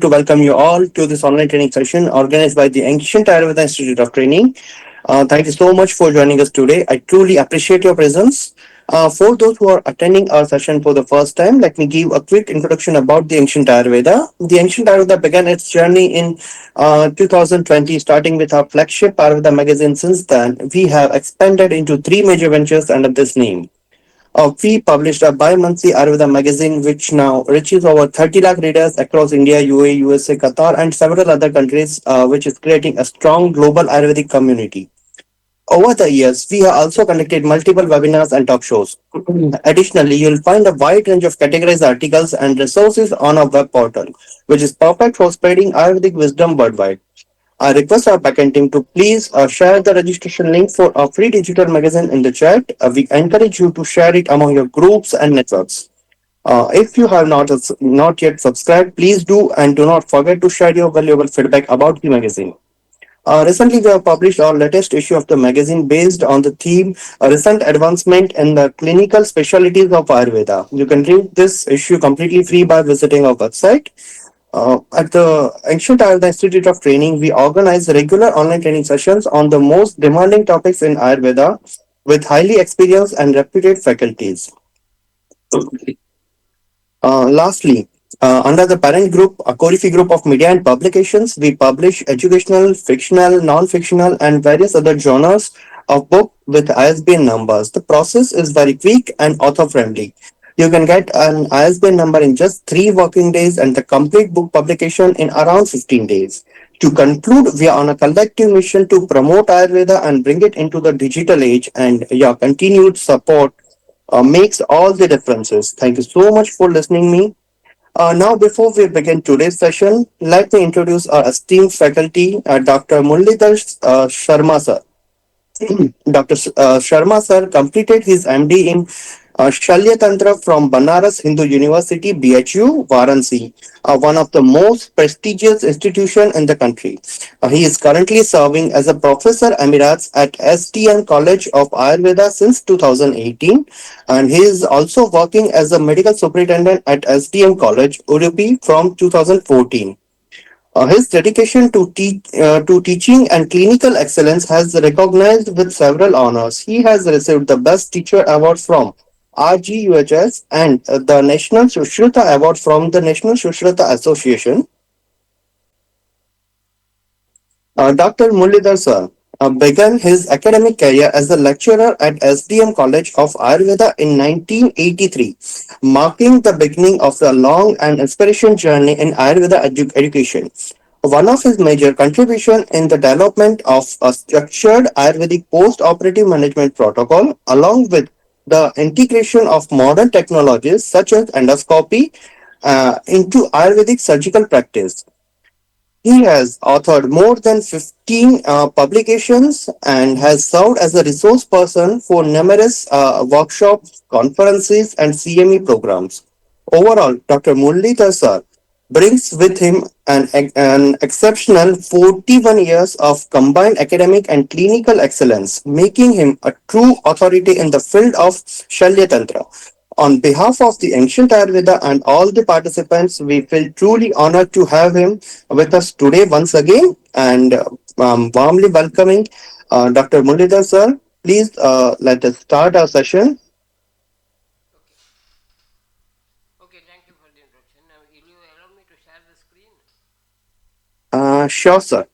to welcome you all to this online training session organized by the Ancient Ayurveda Institute of Training. Thank you so much for joining us today. I truly appreciate your presence. For those who are attending our session for the first time, let me give a quick introduction about the Ancient Ayurveda. The Ancient Ayurveda began its journey in 2020, starting with our flagship Ayurveda magazine. Since then, we have expanded into three major ventures under this name. We published a bi-monthly Ayurveda magazine, which now reaches over 30 lakh readers across India, UAE, USA, Qatar, and several other countries, which is creating a strong global Ayurvedic community. Over the years, we have also conducted multiple webinars and talk shows. Additionally, you'll find a wide range of categorized articles and resources on our web portal, which is perfect for spreading Ayurvedic wisdom worldwide. I request our backend team to please share the registration link for a free digital magazine in the chat. We encourage you to share it among your groups and networks. If you have not yet subscribed, please do, and do not forget to share your valuable feedback about the magazine. Recently, we have published our latest issue of the magazine based on the theme Recent Advancement in the Clinical Specialties of Ayurveda. You can read this issue completely free by visiting our website. At the Ancient Ayurveda Institute of Training, we organize regular online training sessions on the most demanding topics in Ayurveda with highly experienced and reputed faculties. Lastly, under the parent group, a Corifi group of media and publications, we publish educational, fictional, non-fictional, and various other genres of book with ISBN numbers. The process is very quick and author-friendly. You can get an ISBN number in just 3 working days and the complete book publication in around 15 days. To conclude, we are on a collective mission to promote Ayurveda and bring it into the digital age, and your continued support makes all the differences. Thank you so much for listening me. Now, before we begin today's session, let me introduce our esteemed faculty, Dr. Mullidhar Sharma sir. Dr. Sharma sir completed his MD in Shalya Tantra from Banaras Hindu University, BHU, Varanasi, one of the most prestigious institutions in the country. He is currently serving as a professor emeritus at STM College of Ayurveda since 2018, and he is also working as a medical superintendent at STM College, Udupi from 2014. His dedication to teaching and clinical excellence has recognized with several honors. He has received the Best Teacher Award from RGUHS and the National Sushruta Award from the National Sushruta Association. Dr. Muralidhar sir began his academic career as a lecturer at SDM College of Ayurveda in 1983, marking the beginning of the long and inspiration journey in Ayurveda education. One of his major contributions in the development of a structured Ayurvedic post-operative management protocol, along with the integration of modern technologies such as endoscopy into Ayurvedic surgical practice. He has authored more than 15 publications and has served as a resource person for numerous workshops, conferences, and CME programs. Overall, Dr. Muralidhar sir brings with him an exceptional 41 years of combined academic and clinical excellence, making him a true authority in the field of Shalya Tantra. On behalf of the Ancient Ayurveda and all the participants, we feel truly honored to have him with us today once again, and warmly welcoming Dr. Muralidhar sir. Please let us start our session. Okay. Okay, thank you for the introduction. Now, will you allow me to share the screen? Sure, sir.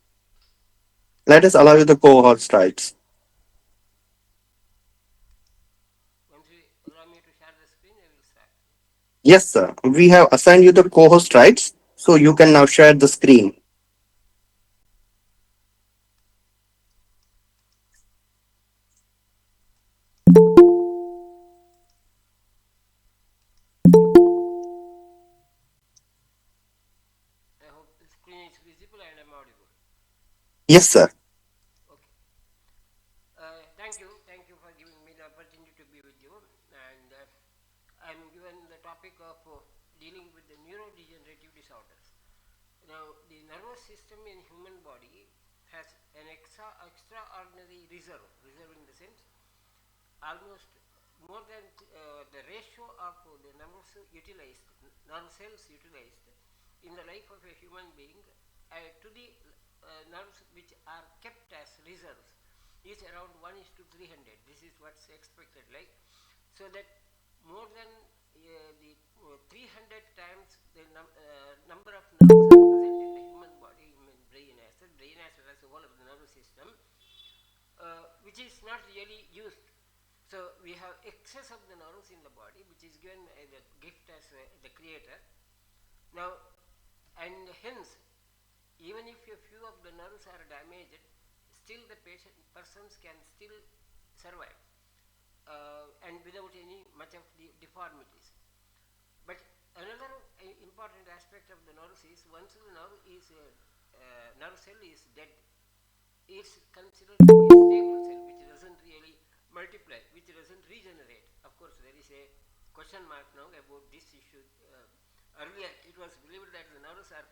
Let us allow you the co-host rights. Once you allow me to share the screen, I will start. Yes, sir. We have assigned you the co-host rights, so you can now share the screen. I hope the screen is visible and I'm audible. Yes, sir. Okay. Thank you for giving me the opportunity to be with you. And I'm given the topic of dealing with the neurodegenerative disorders. Now, the nervous system in human body has an extraordinary reserve in the sense almost more than the ratio of the nerve cells utilized in the life of a human being to the nerves which are kept as reserves is around 1 is to 300. This is what's expected, like, so that more than the 300 times the number of nerves are present in the human body, human brain as well as the whole of the nervous system, which is not really used. So we have excess of the nerves in the body, which is given the gift as the creator. Now, and hence, even if a few of the nerves are damaged, still the persons can still survive and without any much of the deformities. But another important aspect of the nerves is once the nerve cell is dead, it's considered to be a stable cell which doesn't really multiply, which doesn't regenerate. Of course, there is a question mark now about this issue. Earlier, it was believed that the nerves are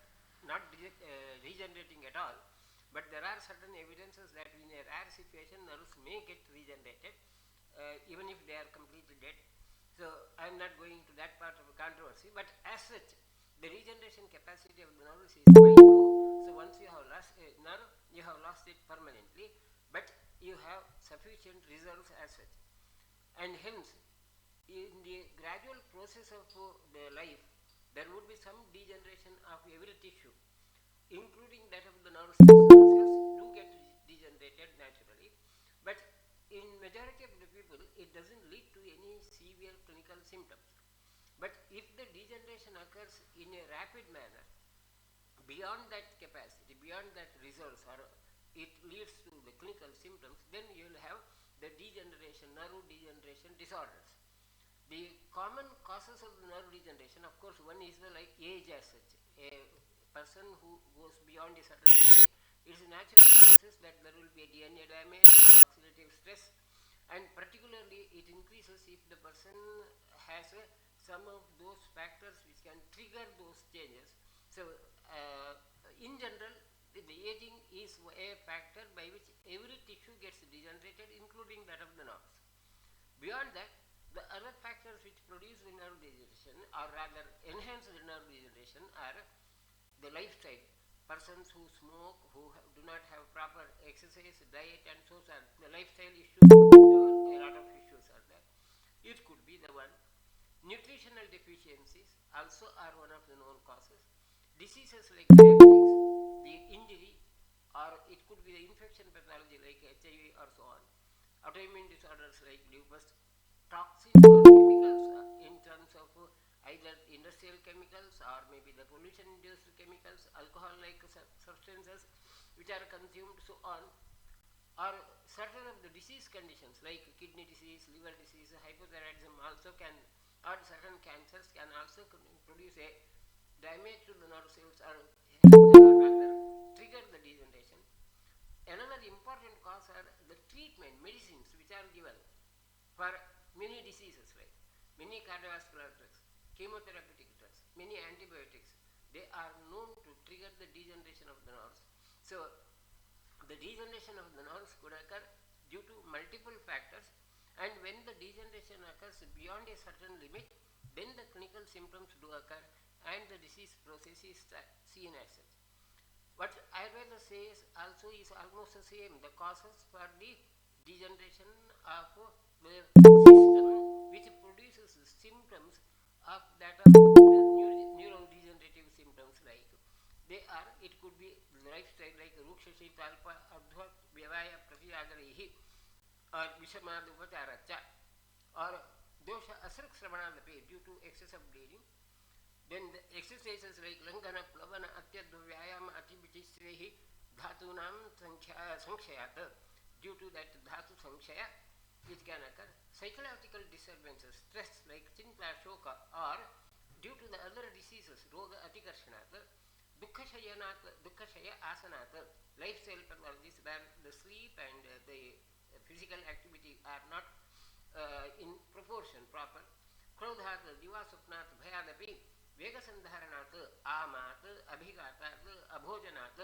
not regenerating at all, but there are certain evidences that in a rare situation, nerves may get regenerated, even if they are completely dead. So, I am not going to that part of the controversy, but as such, the regeneration capacity of the nerves is quite low. So, once you have lost a nerve, you have lost it permanently, but you have sufficient reserves as such. And hence, in the gradual process of the life, there would be some degeneration of every tissue, including that of the nerve cells. Nerve cells do get degenerated naturally, but in majority of the people, it doesn't lead to any severe clinical symptoms. But if the degeneration occurs in a rapid manner, beyond that capacity, beyond that reserves, or it leads to the clinical symptoms, then you will have the degeneration, nerve degeneration disorders. The common causes of the nerve degeneration, of course, one is the like age as such. A person who goes beyond a certain age, it is a natural process that there will be a DNA damage or oxidative stress, and particularly it increases if the person has some of those factors which can trigger those changes. So, in general, the aging is a factor by which every tissue gets degenerated, including that of the nerves. Beyond that, the other factors which produce the nerve degeneration, or rather enhance the nerve degeneration, are the lifestyle. Persons who smoke, who do not have proper exercise, diet, and so on. The lifestyle issues, a lot of issues are there. It could be the one. Nutritional deficiencies also are one of the known causes. Diseases like diabetes, the injury, or it could be the infection pathology like HIV or so on. Autoimmune disorders like lupus, toxins or chemicals in terms of either industrial chemicals or maybe the pollution induced chemicals, alcohol like substances which are consumed, so on, or certain of the disease conditions like kidney disease, liver disease, hypothyroidism also can, or certain cancers can also produce a damage to the nerve cells, or rather trigger the degeneration. Another important cause are the treatment medicines which are given for many diseases, like many cardiovascular drugs, chemotherapeutic drugs, many antibiotics. They are known to trigger the degeneration of the nerves. So, the degeneration of the nerves could occur due to multiple factors, and when the degeneration occurs beyond a certain limit, then the clinical symptoms do occur and the disease process is seen as such. What Ayurveda says also is almost the same. The causes for the degeneration of the system which produces symptoms of that of the neurodegenerative symptoms, like they are, it could be lifestyle like rukshashi talpa adhvat vyavaya pratyagarihi or vishamadupacharacha, or dosha asrukshravanapi due to excess of bleeding. Then the exercises like langana plavana atyadva vyayama ativichistrehi dhatunam sankhayat, due to that dhatu sankhaya it can occur. Psychological disturbances, stress like chinta shoka, or due to the other diseases, roga atikarshanath, dukkashaya asanat, lifestyle pathologies where the sleep and the physical activity are not in proportion proper. क्रोधात् दिवास्वप्नात् भयादपि वेगसन्धारणात् आमात् अभिघातात् अभोजनात्,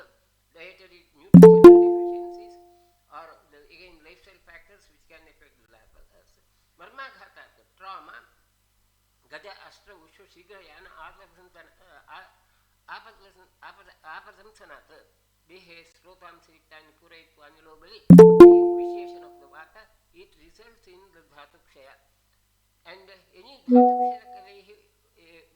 dietary nutritional deficiencies, or the, again lifestyle factors which can affect the life. Marmaghatat, trauma, gaja ashtra ushu shigrayana आपदंसनात् देहे स्रोतांसरिक्तानि पूरयित्वा अनिलो बलि vitiation of the water, it results in the dhatu kshaya. And any dhatu kshaya kalayhi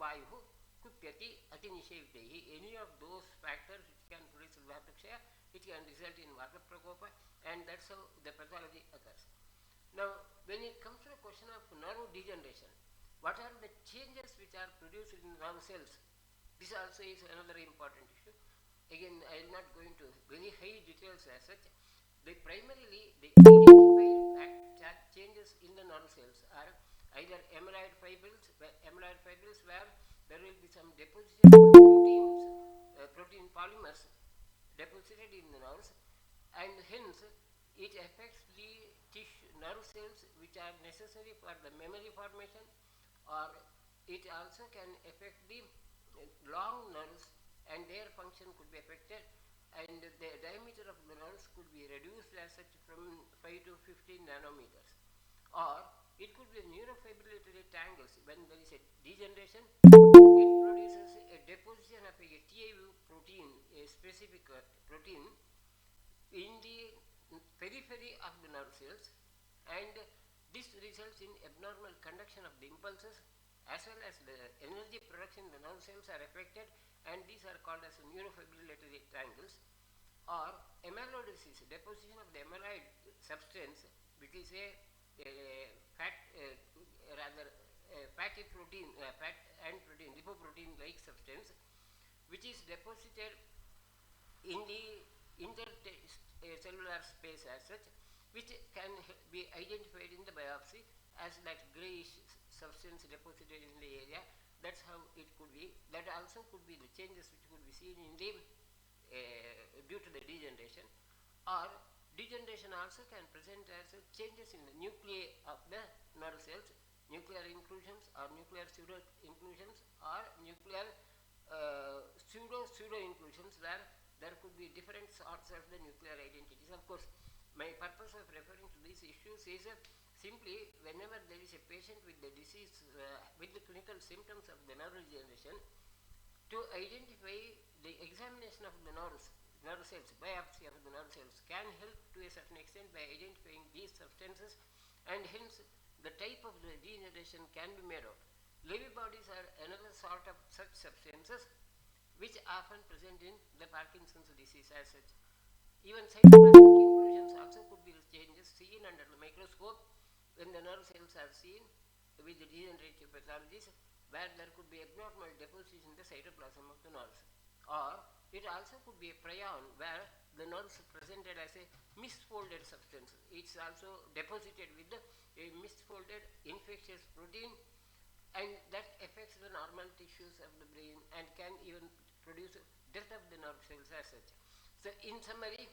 vayu kupyati atinishavidehi, any of those factors which can produce dhatu kshaya, it can result in vata prakopa, and that's how the pathology occurs. Now, when it comes to the question of neurodegeneration, what are the changes which are produced in nerve cells? This also is another important issue. Again, I am not going to very high details as such. Primarily, the identified changes in the nerve cells are either amyloid fibrils where there will be some deposition of the proteins, protein polymers deposited in the nerves, and hence it affects the tissue nerve cells which are necessary for the memory formation, or it also can affect the long nerves and their function could be affected, and the diameter of the nerves could be reduced as such from 5 to 15 nanometers, or it could be neurofibrillatory tangles. When there is a degeneration, it produces a deposition of a TAU protein, a specific protein in the periphery of the nerve cells, and this results in abnormal conduction of the impulses as well as the energy production in the nerve cells are affected, and these are called as neurofibrillatory triangles. Or amyloidosis, deposition of the amyloid substance, which is a fat, rather fatty protein, fat and protein, lipoprotein like substance, which is deposited in the intercellular space as such, which can be identified in the biopsy as that grayish substance deposited in the area. That's how it could be. That also could be the changes which could be seen in the due to the degeneration. Or degeneration also can present as changes in the nuclei of the nerve cells, nuclear inclusions or nuclear pseudo inclusions, or nuclear pseudo inclusions, where there could be different sorts of the nuclear identities. Of course, my purpose of referring to these issues is simply whenever there is a patient with the disease, with the clinical symptoms of the nerve degeneration, to identify the examination of the nerve cells, biopsy of the nerve cells can help to a certain extent by identifying these substances, and hence the type of the degeneration can be made out. Lewy bodies are another sort of such substances which often present in the Parkinson's disease as such. Even cytoplasmic inclusions also could be changes seen under the microscope when the nerve cells are seen with the degenerative pathologies, where there could be abnormal deposition in the cytoplasm of the nerves. Or it also could be a prion where the nerves presented as a misfolded substance. It's also deposited with a misfolded infectious protein, and that affects the normal tissues of the brain and can even produce death of the nerve cells as such. So in summary,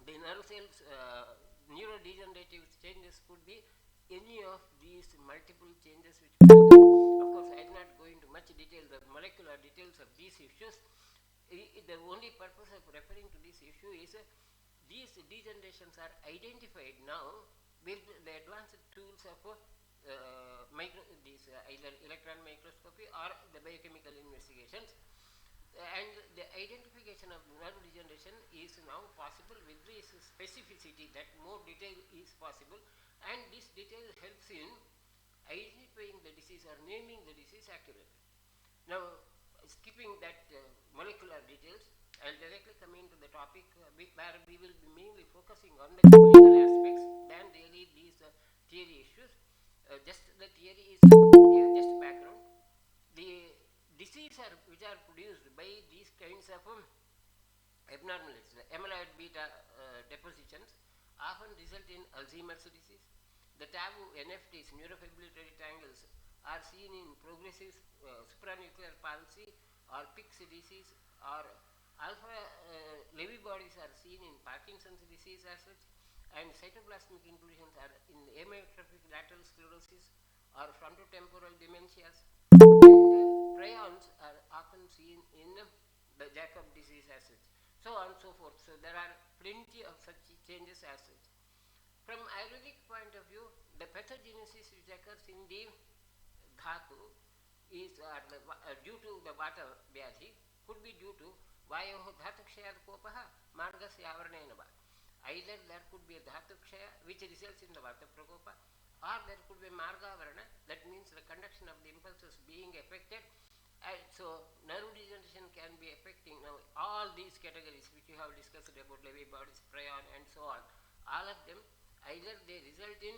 the nerve cells neurodegenerative changes could be any of these multiple changes which could occur. Of course, I am not going into much detail, the molecular details of these issues. The only purpose of referring to this issue is these degenerations are identified now with the advanced tools of either electron microscopy or the biochemical investigations, and the identification of nerve degeneration is now possible with this specificity, that more detail is possible, and this detail helps in identifying the disease or naming the disease accurately. Now, skipping that molecular details, I'll directly come into the topic where we will be mainly focusing on the clinical aspects than really these theory issues. Just the theory is just background. The diseases which are produced by these kinds of abnormalities, the amyloid beta depositions, often result in Alzheimer's disease. The TAU NFTs, neurofibrillatory tangles, are seen in progressive supranuclear palsy or Pick's disease, or alpha Lewy bodies are seen in Parkinson's disease as such, and cytoplasmic inclusions are in amyotrophic lateral sclerosis or frontotemporal dementias, and prions are often seen in the Jacob disease as such, so on and so forth. So there are plenty of such changes as such. From Ayurvedic point of view, the pathogenesis which occurs in the dhatu is due to the vata vyadhi. could be due to vayoh dhatukshayat kopah margasya avaranena va. Either there could be a dhatukshaya which results in the vata prakopa, or there could be marga avarana, that means the conduction of the impulses being affected. And so neurodegeneration can be affecting now all these categories which we have discussed about Lewy bodies, prion and so on. All of them, either they result in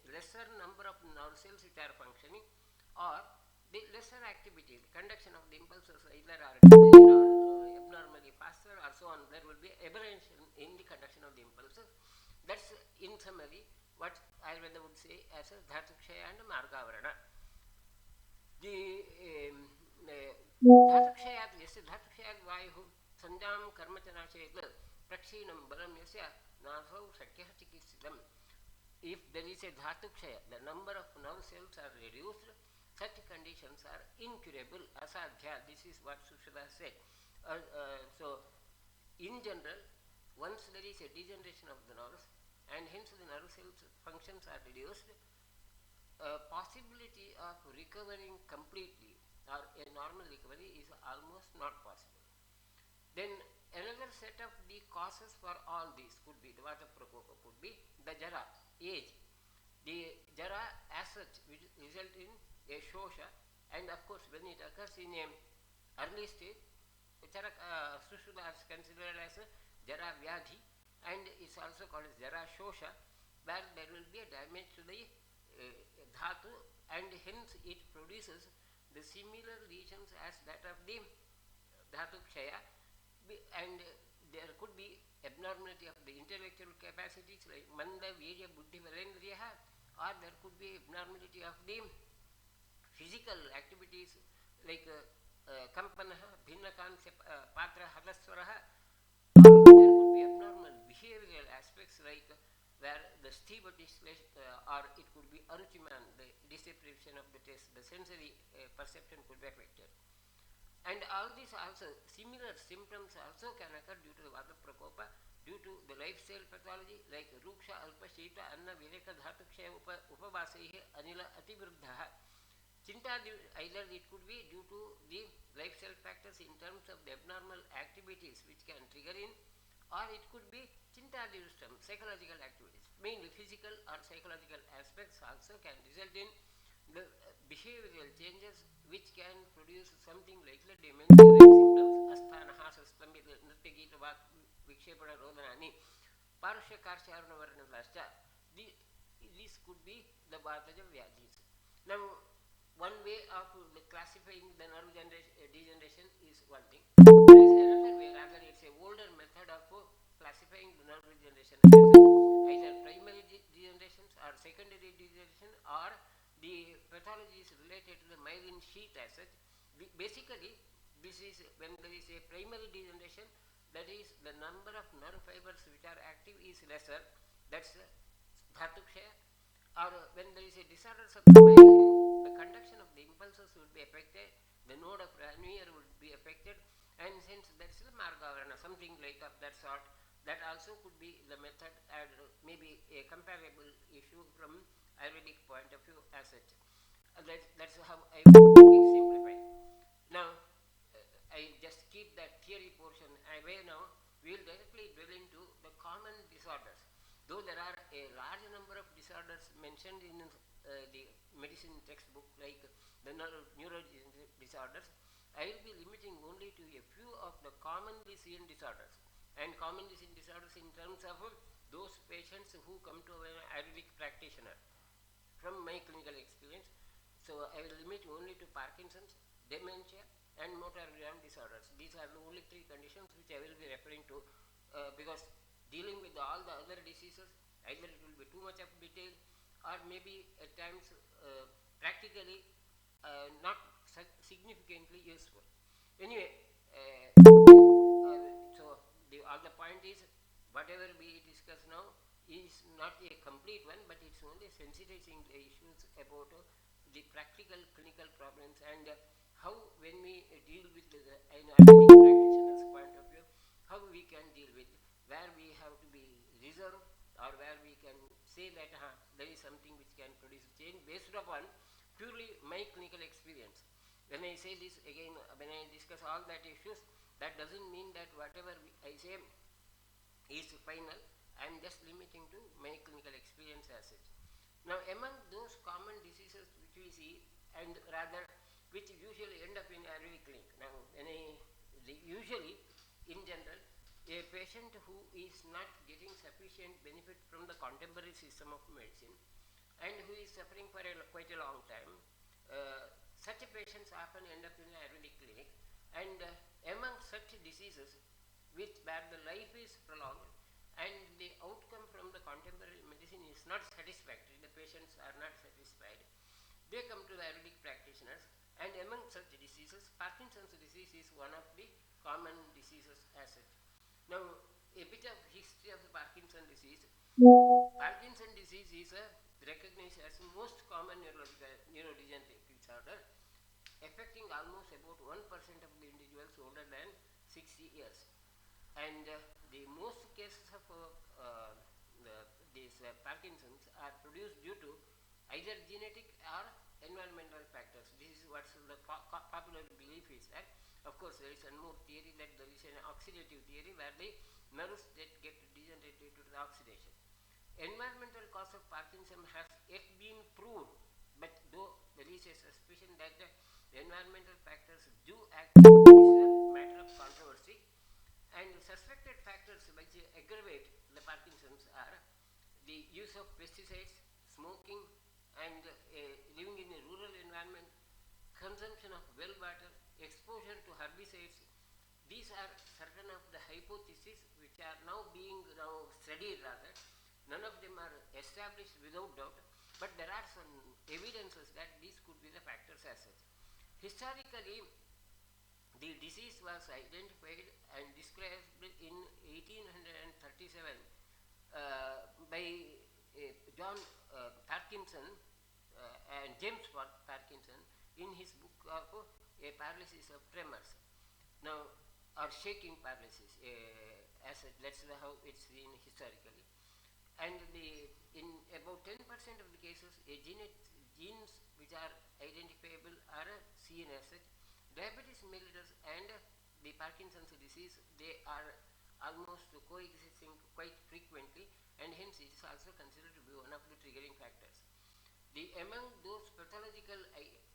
lesser number of nerve cells which are functioning, or the lesser activity, the conduction of the impulses either are delayed or abnormally faster or so on. There will be aberration in the conduction of the impulses. That's in summary what Ayurveda would say as a dhatukshaya and margavarana. धातुक्षयात् यस्य धातुक्षयात् वायुः सञ्जां कर्म च नाशयेत् प्रक्षीणं बलं यस्य नासौ शक्यः चिकित्सितम्. If there is a dhatukshaya, the number of nerve cells are reduced, such conditions are incurable, asadhya. This is what Sushruta said. So, in general, once there is a degeneration of the nerves and hence the nerve cells functions are reduced, possibility of recovering completely or a normal recovery is almost not possible. Then another set of the causes for all these could be the vata prakopa, could be the jara, age. The jara as such will result in a shosha, and of course when it occurs in a early stage, Sushruta is considered as a jara vyadhi, and it's also called as jara shosha, where there will be a damage to the dhatu, and hence it produces the similar lesions as that of the dhatu kshaya, and there could be abnormality of the intellectual capacities like manda virya buddhi valendriya, or there could be abnormality of the physical activities like kampana bhinnakan patra hadaswara. There could be abnormal behavioral aspects like where the stiva or it could be aruchiman, the deprivation of the taste, the sensory perception could be affected. And all these also similar symptoms also can occur due to the vata prakopa, due to the lifestyle pathology like ruksha alpa shita anna vireka dhatukshaya upavasaihi anila ativiruddha. Chintadi, either it could be due to the lifestyle factors in terms of the abnormal activities which can trigger in, or it could be chintadivishtam, psychological activities, mainly physical or psychological aspects also can result in the behavioral changes which can produce something like the dementia like symptoms, asthanaha, sastambit, nrityagita, vak, vikshepana, rodanani, parusha karsharana varnalascha. This could be the Vataja Vyadhis. Now, one way of classifying the nerve degeneration is one thing. There is another way, rather it's a older method of classifying the nerve degeneration as either primary degenerations or secondary degeneration, or the pathology is related to the myelin sheath as such. Basically, this is when there is a primary degeneration, that is the number of nerve fibers which are active is lesser, that's dhatukshaya. Or when there is a disorder of the myelin, the conduction of the impulses would be affected, the node of Ranvier would be affected, and since that's the margavarana, something like of that sort, that also could be the method and maybe a comparable issue from Ayurvedic point of view as such. That's how I would make it simplified. Now, I just keep that theory portion away now. We will directly drill into the common disorders. Though there are a large number of disorders mentioned in the medicine textbook, like the neurodegenerative disorders, I will be limiting only to a few of the commonly seen disorders. And commonly seen disorders in terms of those patients who come to an Ayurvedic practitioner. From my clinical experience, so I will limit only to Parkinson's, dementia, and motor neuron disorders. These are the only three conditions which I will be referring to, because dealing with all the other diseases, either it will be too much of detail, or maybe at times practically not significantly useful. Anyway, so all the point is, whatever we discuss now is not a complete one, but it's only sensitizing the issues about the practical clinical problems, and how when we deal with an Ayurvedic practitioner's point of view, how we can deal with, where we have to be reserved, or where we can say that there is something which can produce change based upon purely my clinical experience. when I say this again, when I discuss all that issues, that doesn't mean that whatever I say is final. I am just limiting to my clinical experience as such. Now, among those common diseases which we see, and rather which usually end up in early clinic. Now, usually, in general, a patient who is not getting sufficient benefit from the contemporary system of medicine and who is suffering for quite a long time, such patients often end up in a Ayurvedic clinic, and among such diseases which where the life is prolonged and the outcome from the contemporary medicine is not satisfactory, the patients are not satisfied, they come to the Ayurvedic practitioners, and among such diseases, Parkinson's disease is one of the common diseases as such. Now, a bit of history of the Parkinson disease. Parkinson disease is recognized as the most common neurodegenerative disorder, affecting almost about 1% of the individuals older than 60 years. And the most cases of these Parkinson's are produced due to either genetic or environmental factors. This is what the popular belief is that. Of course, there is one more theory that there is an oxidative theory where the nerves that get degenerated due to the oxidation. Environmental cause of Parkinson has yet been proved, but though there is a suspicion that the environmental factors do act, is a matter of controversy. And suspected factors which aggravate the Parkinson's are the use of pesticides, smoking, and living in a rural environment, consumption of well water, exposure to herbicides. These are certain of the hypotheses which are now being studied rather. None of them are established without doubt, but there are some evidences that these could be the factors as such. Historically, the disease was identified and described in 1837 by John Parkinson and James Parkinson in his book of A Paralysis of Tremors. Now, or shaking paralysis, as that's how it's seen historically. And in about 10% of the cases, genes which are identifiable are seen as such. Diabetes mellitus and the Parkinson's disease, they are almost coexisting quite frequently, and hence it is also considered to be one of the triggering factors. Among those pathological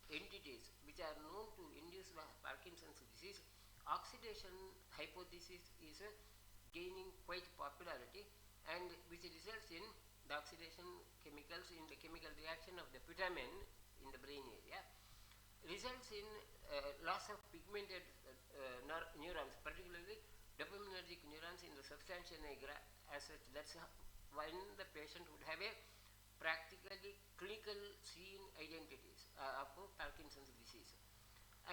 entities which are known to induce Parkinson's disease, oxidation hypothesis is gaining quite popularity, and which results in the oxidation chemicals in the chemical reaction of the putamen in the brain area, results in loss of pigmented neurons, particularly dopaminergic neurons in the substantia nigra as such. That's when the patient would have a practically clinical seen identities of Parkinson's disease.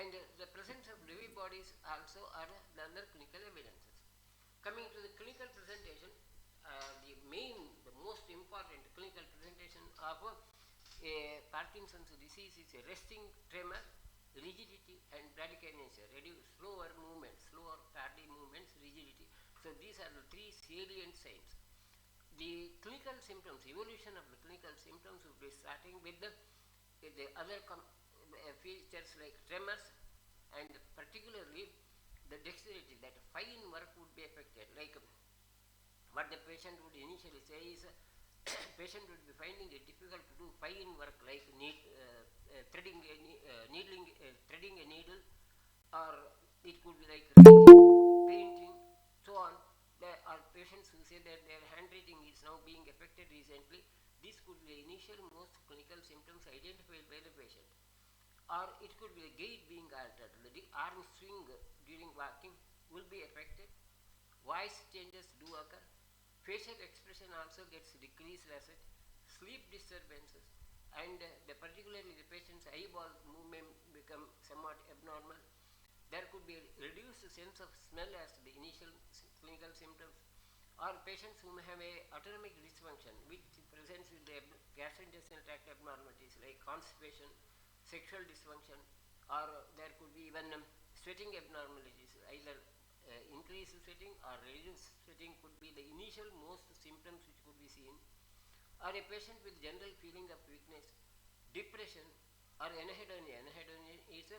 And the presence of Lewy bodies also are the other clinical evidences. Coming to the clinical presentation, the most important clinical presentation of a Parkinson's disease is a resting tremor, rigidity, and bradykinesia, slower movements, slower tardy movements, rigidity. So these are the three salient signs. The clinical symptoms, evolution of the clinical symptoms would be starting with the other features like tremors, and particularly the dexterity, that fine work would be affected. Like what the patient would initially say is patient would be finding it difficult to do fine work like threading a needle, or it could be like writing, painting, so on. There are patients who say that their handwriting is now being affected recently. This could be the initial most clinical symptoms identified by the patient. Or it could be the gait being altered. The arm swing during walking will be affected. Voice changes do occur. Facial expression also gets decreased as it. Sleep disturbances, and particularly the patient's eyeball movement become somewhat abnormal. There could be a reduced sense of smell as the initial clinical symptoms, or patients who may have a autonomic dysfunction which presents with the gastrointestinal tract abnormalities like constipation, sexual dysfunction, or there could be even sweating abnormalities, either increased sweating or reduced sweating could be the initial most symptoms which could be seen, or a patient with general feeling of weakness, depression, or anhedonia. Anhedonia is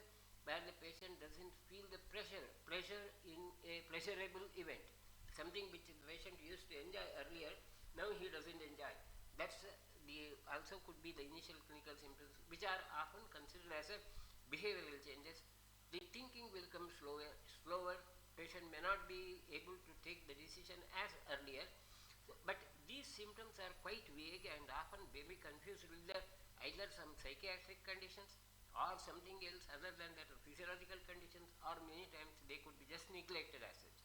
where the patient doesn't feel the pleasure in a pleasurable event, something which the patient used to enjoy earlier, now he doesn't enjoy. That's the also could be the initial clinical symptoms, which are often considered as a behavioral changes. The thinking will come slower. Patient may not be able to take the decision as earlier. But these symptoms are quite vague and often may be confused with either some psychiatric conditions or something else other than that physiological conditions, or many times they could be just neglected as such.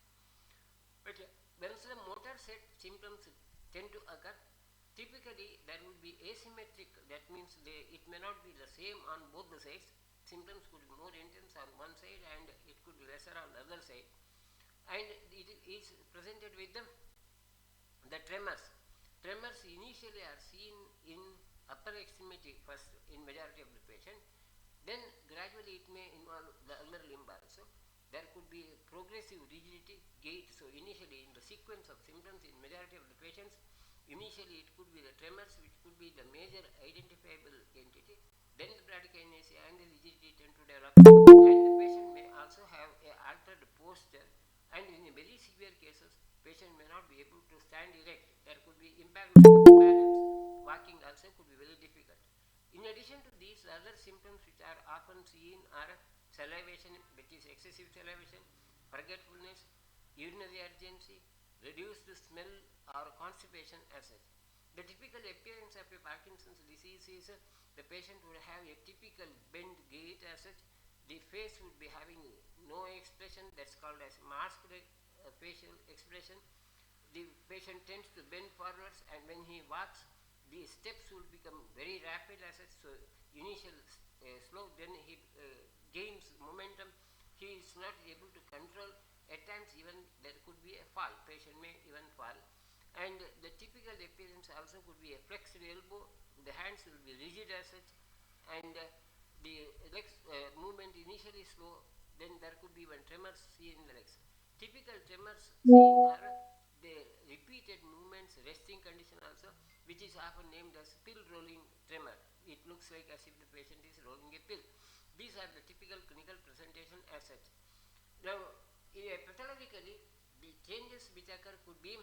But once the motor set symptoms tend to occur, typically there will be asymmetric. That means it may not be the same on both the sides. Symptoms could be more intense on one side and it could be lesser on the other side. And it is presented with the tremors. Tremors initially are seen in upper extremity first in majority of the patient. Then gradually it may involve the ulnar limb also. There could be progressive rigidity, gait. So initially in the sequence of symptoms in majority of the patients, initially it could be the tremors, which could be the major identifiable entity. Then the bradykinesia and the rigidity tend to develop, and the patient may also have a altered posture, and in very severe cases, patient may not be able to stand erect. There could be impairment of the balance. Walking also could be very difficult. In addition to these, other symptoms which are often seen are salivation, which is excessive salivation, forgetfulness, urinary urgency, reduced smell, or constipation as such. The typical appearance of a Parkinson's disease is the patient would have a typical bent gait as such. The face would be having no expression, that's called as masked facial expression. The patient tends to bend forwards, and when he walks, the steps will become very rapid as such. So initial slow, then he gains momentum. He is not able to control. At times even there could be a fall. Patient may even fall. And the typical appearance also could be a flexed elbow. The hands will be rigid as such, and the legs movement initially slow. Then there could be even tremors seen in the legs. Typical tremors seen are the repeated movements, resting condition also, which is often named as pill rolling tremor. It looks like as if the patient is rolling a pill. These are the typical clinical presentation as such. Now, pathologically, the changes which occur could be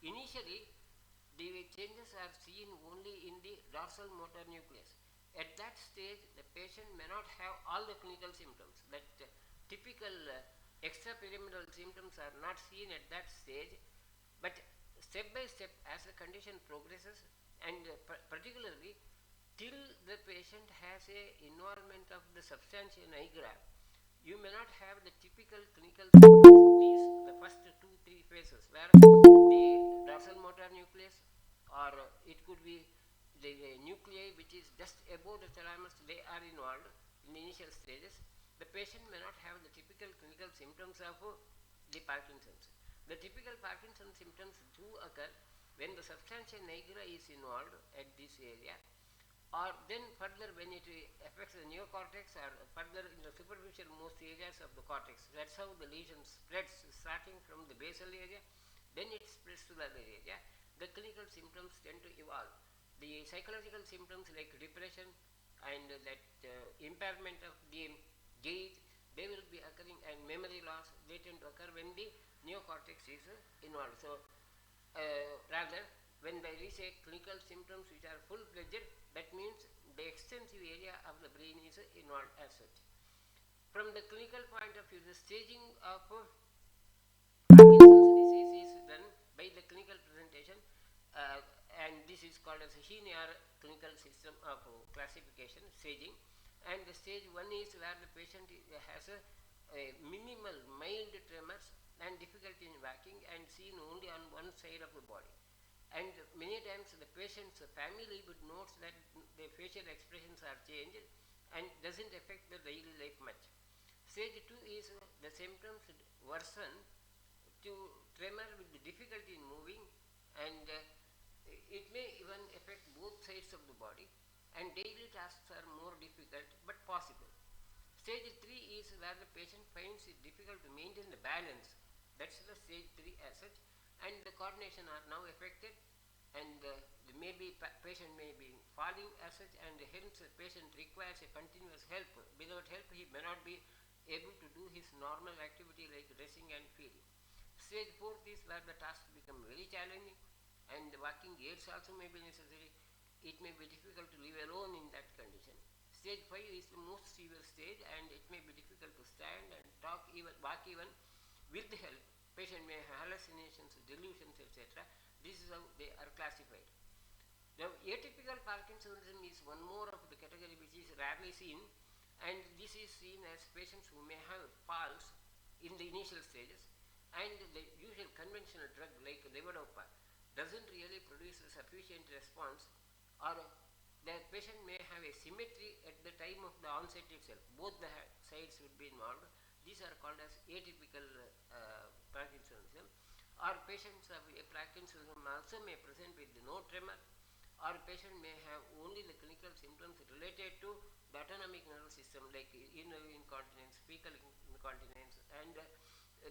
initially the changes are seen only in the dorsal motor nucleus. At that stage, the patient may not have all the clinical symptoms. That typical extrapyramidal symptoms are not seen at that stage, but step by step, as the condition progresses, and particularly till the patient has a involvement of the substantia nigra, you may not have the typical clinical symptoms. These the first 2-3 phases where the dorsal motor nucleus, or it could be the nuclei which is just above the thalamus, they are involved in the initial stages. The patient may not have the typical clinical symptoms of the Parkinson's. The typical Parkinson's symptoms do occur when the substantia nigra is involved at this area, or then further when it affects the neocortex, or further in the superficial most areas of the cortex. That's how the lesion spreads, starting from the basal area, then it spreads to the other area. The clinical symptoms tend to evolve. The psychological symptoms like depression and that impairment of the gait, they will be occurring, and memory loss, they tend to occur when the neocortex is involved. So rather, when there is a clinical symptoms which are full-fledged, that means the extensive area of the brain is involved as such. From the clinical point of view, the staging of Parkinson's disease is done by the clinical presentation, and this is called as a Heenyar clinical system of classification, staging. And the stage 1 is where the patient has a minimal mild tremors and difficulty in walking, and seen only on one side of the body. And many times the patient's family would note that the facial expressions are changed and doesn't affect the daily life much. Stage 2 is the symptoms worsen to tremor with the difficulty in moving, and it may even affect both sides of the body, and daily tasks are more difficult but possible. Stage 3 is where the patient finds it difficult to maintain the balance. That's the stage 3 as such, and the coordination are now affected, and the maybe patient may be falling as such, and hence the patient requires a continuous help. Without help he may not be able to do his normal activity like dressing and feeding. Stage 4 is where the task become very challenging and walking aids also may be necessary. It may be difficult to live alone in that condition. Stage 5 is the most severe stage and it may be difficult to stand and talk, even walk even with help. Patient may have hallucinations, delusions, etc. This is how they are classified. Now, atypical Parkinsonism is one more of the category which is rarely seen, and this is seen as patients who may have falls in the initial stages, and the usual conventional drug like levodopa doesn't really produce a sufficient response, or the patient may have a symmetry at the time of the onset itself. Both the sides would be involved. These are called as atypical Parkinsonism. Or patients of Parkinsonism also may present with no tremor, or patient may have only the clinical symptoms related to the autonomic nervous system like urinary incontinence, fecal incontinence, and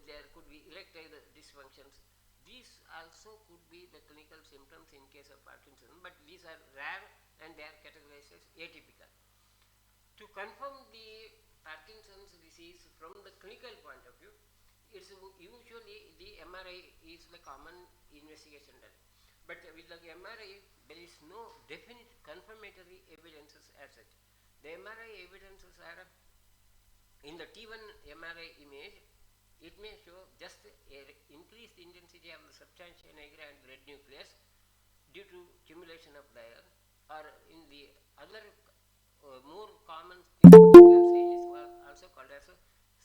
there could be erectile dysfunctions. These also could be the clinical symptoms in case of Parkinson, but these are rare and they are categorized as atypical. To confirm the Parkinson's disease from the clinical point of view, it's usually the MRI is the common investigation done. But with the MRI, there is no definite confirmatory evidences as such. The MRI evidences are in the T1 MRI image. It may show just increased intensity of the substantia nigra and red nucleus due to accumulation of the iron, or in the other more common sign is also called as a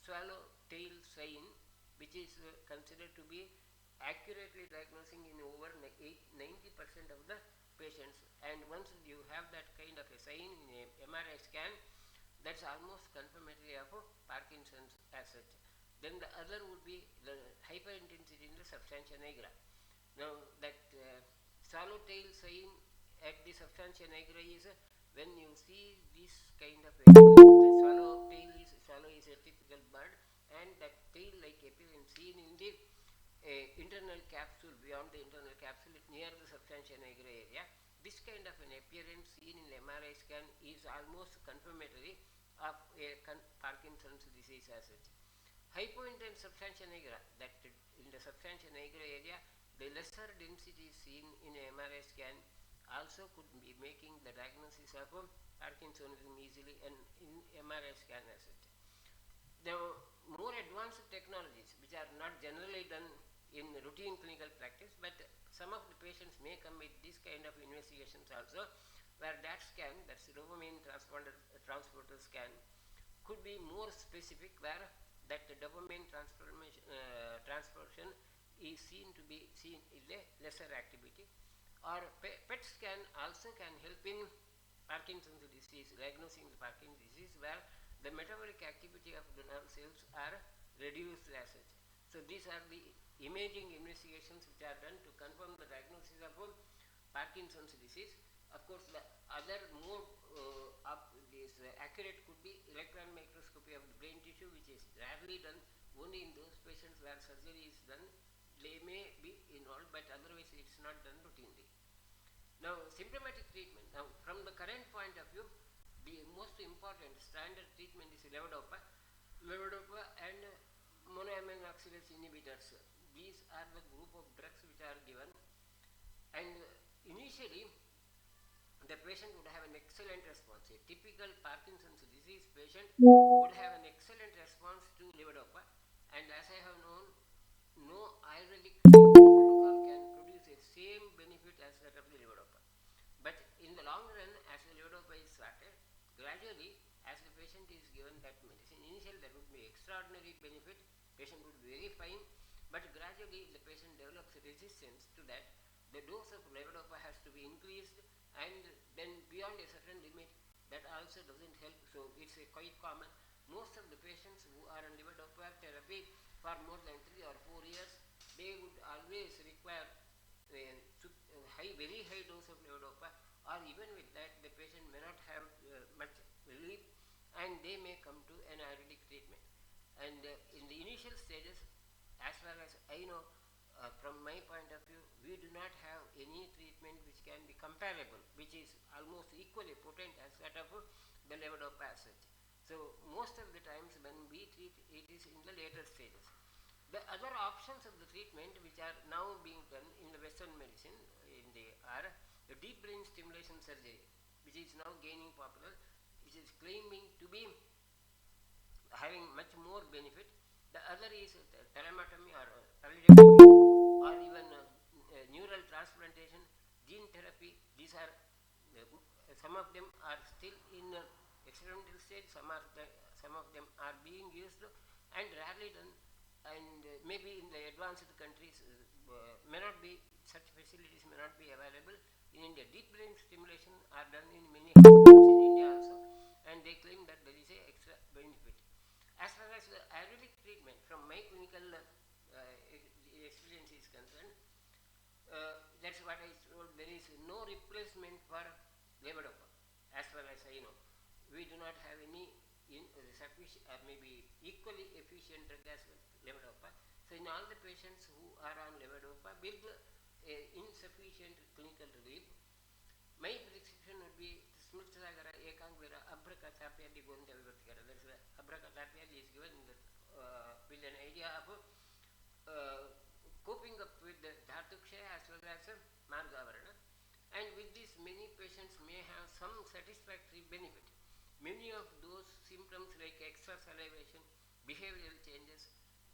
swallowtail sign, which is considered to be accurately diagnosing in over 90% of the patients. And once you have that kind of a sign in a MRI scan, that's almost confirmatory of Parkinson's as such. Then the other would be the hyperintensity in the substantia nigra. Now that swallowtail sign at the substantia nigra is when you see this kind of a, the swallow is a typical bird, and that tail like appearance seen in the internal capsule, beyond the internal capsule near the substantia nigra area. This kind of an appearance seen in the MRI scan is almost confirmatory of a Parkinson's disease as such. Hypointense substantia nigra, that in the substantia nigra area the lesser density seen in a MRI scan also could be making the diagnosis of Parkinsonism easily and in MRI scan as such. The more advanced technologies which are not generally done in routine clinical practice, but some of the patients may come with this kind of investigations also, where that scan, that's dopamine transporter scan, could be more specific, where that dopamine transportation is seen to be seen in a lesser activity. Or PET scan also can help in Parkinson's disease, diagnosing the Parkinson's disease, where the metabolic activity of the nerve cells are reduced as such. So these are the imaging investigations which are done to confirm the diagnosis of Parkinson's disease. Of course, the other more this accurate could be electron microscopy of the brain tissue, which is rarely done. Only in those patients where surgery is done, they may be involved, but otherwise it's not done routinely. Now, symptomatic treatment. Now, from the current point of view, the most important standard treatment is levodopa and monoamine oxidase inhibitors. These are the group of drugs which are given, and initially the patient would have an excellent response. A typical Parkinson's disease patient would have an excellent response to levodopa, and as I have known, no ayurvedic protocol can produce the same benefit as that of the levodopa. But in the long run, as the levodopa is started, gradually, as the patient is given that medicine, initially there would be extraordinary benefit, patient would be very fine, but gradually the patient develops resistance to that. The dose of levodopa has to be increased, and then beyond a certain limit, that also doesn't help. So it's quite common. Most of the patients who are on levodopa therapy for more than 3 or 4 years, they would always require very high dose of levodopa, or even with that the patient may not have much relief, and they may come to an ayurvedic treatment. And in the initial stages, as far as I know, from my point of view, we do not have any treatment which can be comparable, which is almost equally potent as that of the levodopa as such. So most of the times when we treat, it is in the later stages. The other options of the treatment which are now being done in the Western medicine in the are the deep brain stimulation surgery, which is now gaining popular, which is claiming to be having much more benefit. The other is telomatomy or pallidotomy or even neural transplantation, gene therapy. These are some of them are still in experimental stage. Some of them are being used and rarely done, and maybe in the advanced countries may not be such facilities may not be available. In India, deep brain stimulation are done in many hospitals in India also, and they claim that there is a extra benefit. As far as the Ayurvedic treatment, from my clinical experience is concerned, that's what I told. There is no replacement for levodopa, as far as I know. We do not have any sufficient, maybe equally efficient drug as levodopa. So, in all the patients who are on levodopa with insufficient clinical relief, my prescription would be Smritsagara, Ekangvira, Abrakatapyadi, Gonda Vivatkara. That's Abrakatapyadi is given in the, with an idea of coping up with the Dhatukshaya as well as Margavarana. And with this, many patients may have some satisfactory benefit. Many of those symptoms like extra salivation, behavioral changes,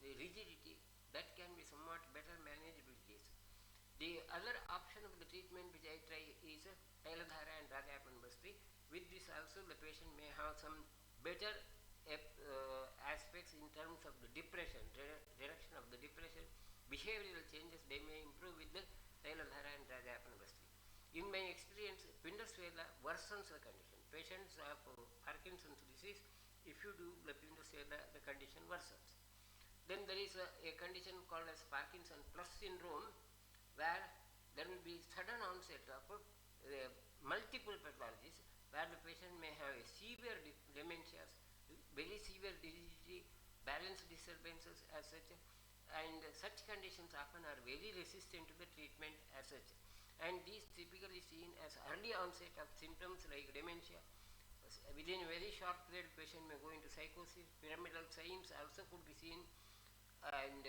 the rigidity, that can be somewhat better managed with this. The other option of the treatment which I try is Tailadhara and Radhapan Basti. With this also the patient may have some better aspects in terms of the depression, reduction of the depression, behavioral changes they may improve with the Tailadhara and Radhapan Basti. In my experience, Pindasvela worsens the condition. Patients of Parkinson's disease, if you do the Pindasvela, the condition worsens. Then there is a condition called as Parkinson plus syndrome, where there will be sudden onset of multiple pathologies, where the patient may have a severe dementias, very severe rigidity, balance disturbances as such, and such conditions often are very resistant to the treatment as such. And these typically seen as early onset of symptoms like dementia. Within a very short period, patient may go into psychosis. Pyramidal signs also could be seen, and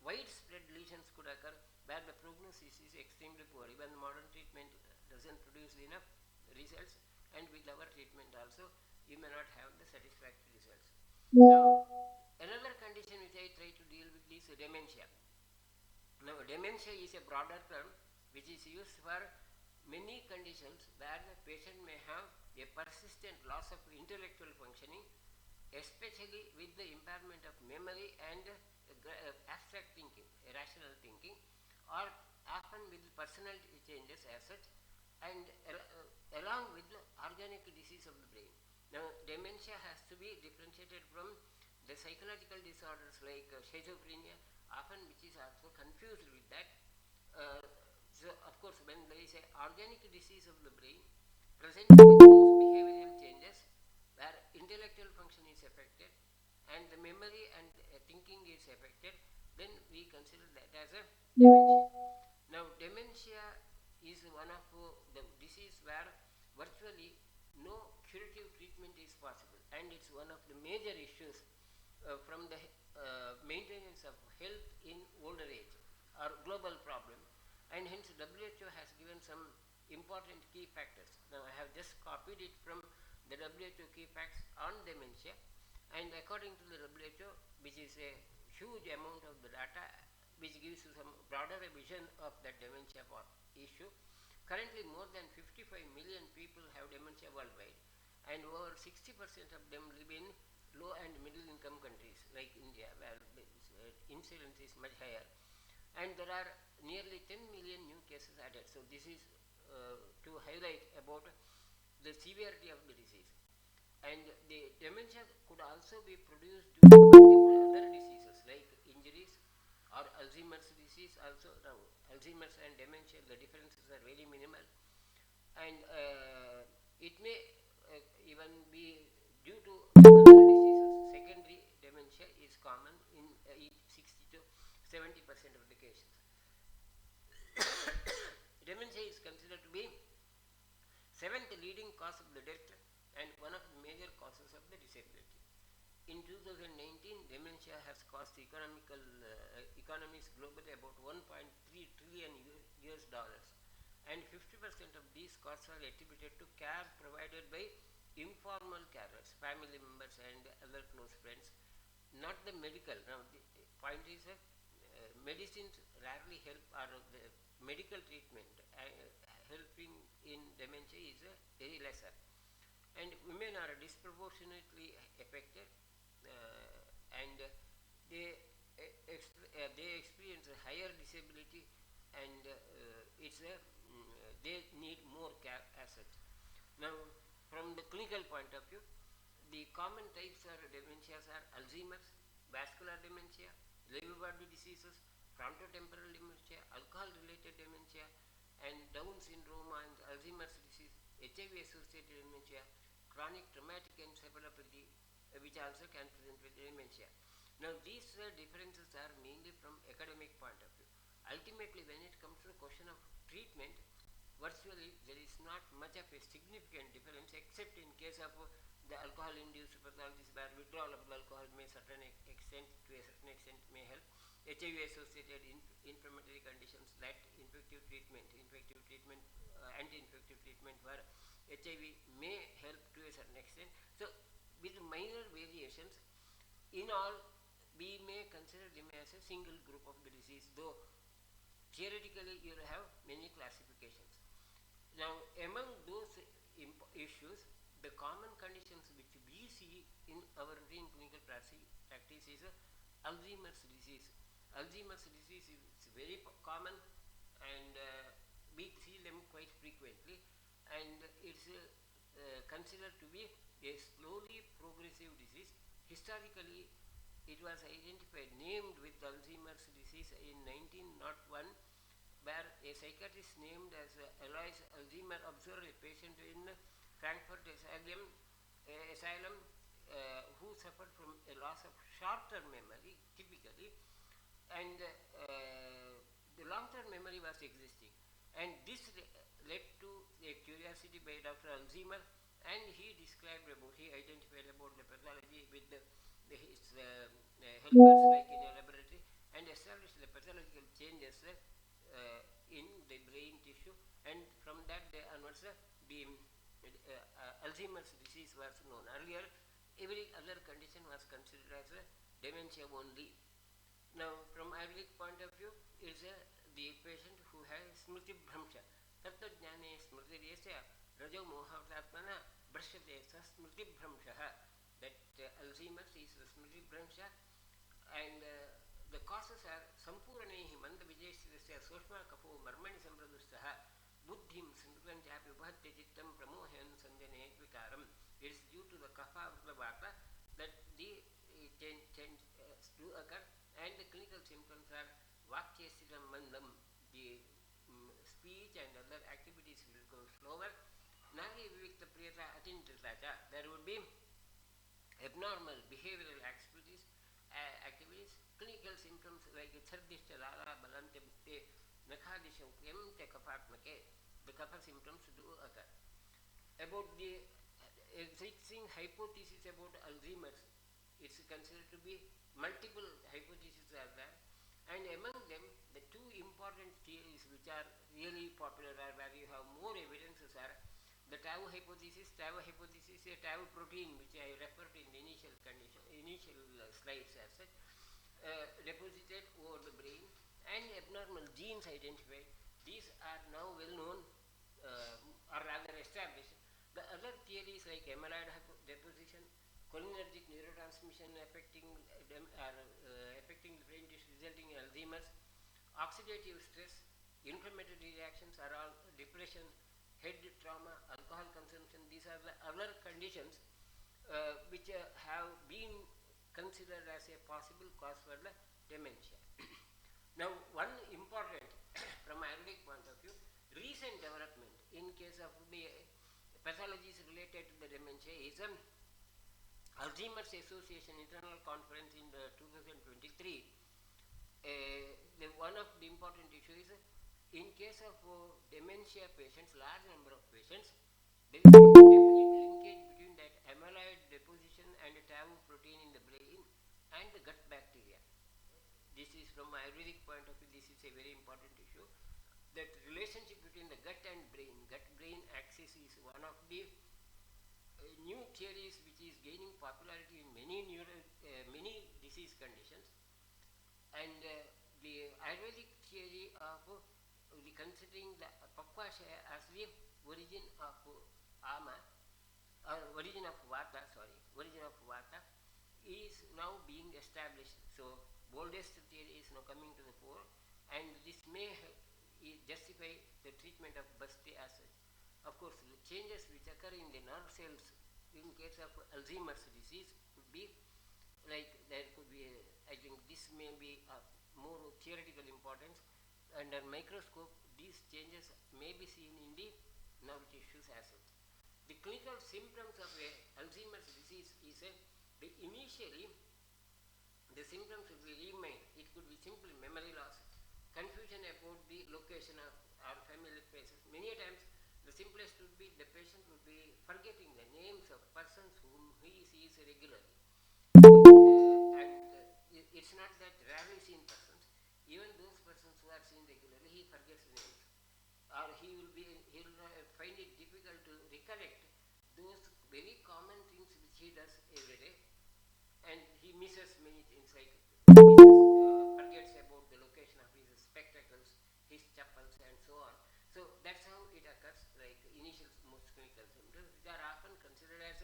widespread lesions could occur where the prognosis is extremely poor. Even modern treatment doesn't produce enough results, and with our treatment also, you may not have the satisfactory results. Now, another condition which I try to deal with is dementia. Now, dementia is a broader term which is used for many conditions where the patient may have a persistent loss of intellectual functioning, especially with the impairment of memory and abstract thinking, rational thinking, or often with personality changes as such, and along with the organic disease of the brain. Now, dementia has to be differentiated from the psychological disorders like schizophrenia, often which is also confused with that. So, of course, when there is a organic disease of the brain presenting with those behavioral changes where intellectual function is affected and the memory and thinking is affected, then we consider that as a dementia. Now, dementia is one of the disease where virtually no curative treatment is possible, and it's one of the major issues from the maintenance of health in older age or global problem, and hence WHO has given some important key factors. Now, I have just copied it from the WHO key facts on dementia, and according to the WHO, which is a huge amount of the data which gives you some broader vision of that dementia issue. Currently, more than 55 million people have dementia worldwide, and over 60% of them live in low and middle income countries like India, where the incidence is much higher. And there are nearly 10 million new cases added. So, this is to highlight about the severity of the disease. And the dementia could also be produced due to multiple other diseases like injuries or Alzheimer's disease also. Now, Alzheimer's and dementia, the differences are very minimal, and it may even be due to other diseases. Secondary dementia is common in 60 to 70% of the cases. Dementia is considered to be seventh leading cause of the death and one of the major causes of the disability. In 2019, dementia has cost economies globally about 1.3 trillion US dollars, and 50% of these costs are attributed to care provided by informal carers, family members, and other close friends, not the medical. Now, the point is that medicines rarely help, or the medical treatment helping in dementia is very lesser, and women are disproportionately affected, and they experience a higher disability, and they need more care as such. Now, from the clinical point of view, the common types of dementias are Alzheimer's, vascular dementia, Lewy body diseases, frontotemporal dementia, alcohol-related dementia, and Down syndrome and Alzheimer's disease, HIV-associated dementia, chronic traumatic encephalopathy, which also can present with dementia. Now, these differences are mainly from academic point of view. Ultimately, when it comes to the question of treatment, virtually there is not much of a significant difference, except in case of the alcohol-induced pathologies, where withdrawal of the alcohol may to a certain extent may help. HIV-associated inflammatory conditions, that anti-infective treatment for HIV may help to a certain extent. So, with minor variations, in all, we may consider them as a single group of the disease, though theoretically you will have many classifications. Now, among those issues, the common conditions which we see in our routine clinical practice is Alzheimer's disease. Alzheimer's disease is very common, and we see them quite frequently, and it's considered to be a slowly progressive disease. Historically, it was named with Alzheimer's disease in 1901, where a psychiatrist named as Alois Alzheimer observed a patient in Frankfurt asylum who suffered from a loss of short-term memory, typically, and the long-term memory was existing. And this led to a curiosity by Dr. Alzheimer, and he identified about the pathology with his helpers, like in a laboratory, and established the pathological changes in the brain tissue, and from that day onwards the Alzheimer's disease was known. Earlier, every other condition was considered as dementia only. Now, from Ayurvedic point of view, is the patient who has smriti bhramsha. Tattva-jnane smriti-yasya rajo mohatmana bhrashyate sa smriti bhramsha. That Alzheimer's is the smriti bhramsha, and the causes are sampuranehi manda vijayasya sushma kapho marmani samradustha buddhim smritanchapi upahatya chittam pramohan sandhane vikaram. It is due to the kapha vata that the change do occur, and the clinical symptoms are vakchesitam mandam, the speech and other activities will go slower. Nari vivikta priyata atintrita, there would be abnormal behavioral activities, clinical symptoms like chardishta lala balante bukte nakhadisham kriyamte kapatmake, the kapha symptoms do occur. About the existing hypothesis about Alzheimer's, it's considered to be multiple hypotheses are there, and among them the two important theories which are really popular, are where you have more evidences, are the tau hypothesis, a tau protein which I referred to in the initial slides as such, deposited over the brain, and abnormal genes identified. These are now well known, or rather established. The other theories like amyloid deposition, cholinergic neurotransmission affecting the brain tissue resulting in Alzheimer's, oxidative stress, inflammatory reactions are all, depression, head trauma, alcohol consumption. These are the other conditions which have been considered as a possible cause for the dementia. Now, one important from Ayurvedic point of view, recent development in case of the pathologies related to the dementia is Alzheimer's Association Internal Conference in 2023 of the important issues is in case of dementia patients, large number of patients, there is a definite linkage between that amyloid deposition and tau protein in the brain and the gut bacteria. This is from Ayurvedic point of view, this is a very important issue. That relationship between the gut and brain, gut-brain axis is one of the new theories which is gaining popularity in many disease conditions. And the Ayurvedic theory of the considering the Pakwashaya as the origin of Ama, origin of Vata, origin of Vata is now being established. So boldest theory is now coming to the fore, and this may justify the treatment of Basti as such. Of course, the changes which occur in the nerve cells in case of Alzheimer's disease could be like there could be I think this may be more theoretical importance. Under microscope these changes may be seen in the nerve tissues as well. The clinical symptoms of Alzheimer's disease is the initially the symptoms will be remain. It could be simple memory loss, confusion about the location of our familiar places. Many times the simplest would be the patient would be forgetting the names of persons whom he sees regularly. And it's not that rarely seen persons, even those persons who are seen regularly, he forgets names, or he'll find it difficult to recollect those very common things which he does every day, and he misses many things like forgets about the location of his spectacles, his chappals, and so on. So that's how it occurs, like initial most clinical symptoms, which are often considered as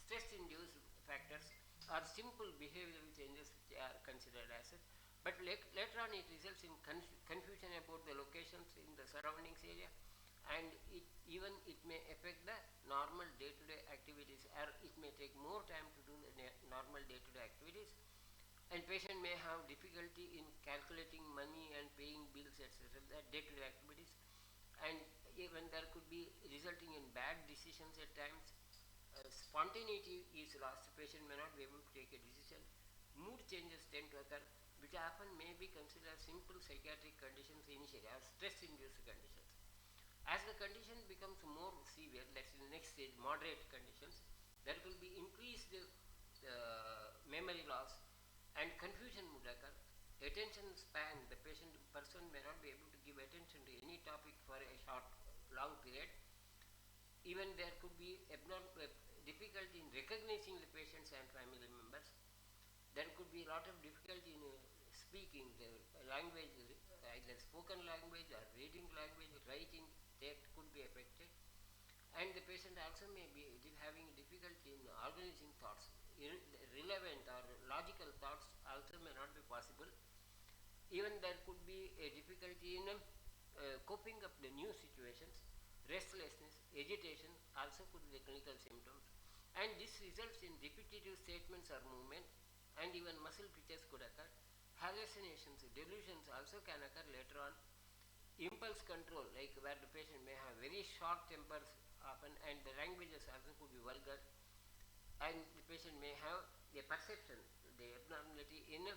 stress-induced factors or simple behavioral changes which are considered as such. But later on it results in confusion about the locations in the surroundings area, and it may affect the normal day-to-day activities, or it may take more time to do the normal day-to-day activities, and patient may have difficulty in calculating money and paying bills, etc., the day-to-day activities, and even there could be resulting in bad decisions at times. Spontaneity is lost, the patient may not be able to take a decision. Mood changes tend to occur, which often may be considered as simple psychiatric conditions initially, or stress-induced conditions. As the condition becomes more severe, that's in the next stage, moderate conditions, there will be increased memory loss, and confusion would occur. Attention span, the person may not be able to give attention to any topic for a long period. Even there could be difficulty in recognizing the patients and family members. There could be a lot of difficulty in speaking the language, either spoken language or reading language, writing, that could be affected. And the patient also may be having difficulty in organizing thoughts. Relevant or logical thoughts also may not be possible. Even there could be a difficulty in coping up the new situations. Restlessness, agitation also could be the clinical symptoms, and this results in repetitive statements or movement, and even muscle twitches could occur. Hallucinations, delusions also can occur later on. Impulse control, like where the patient may have very short tempers often, and the languages also could be vulgar, and the patient may have a perception, the abnormality in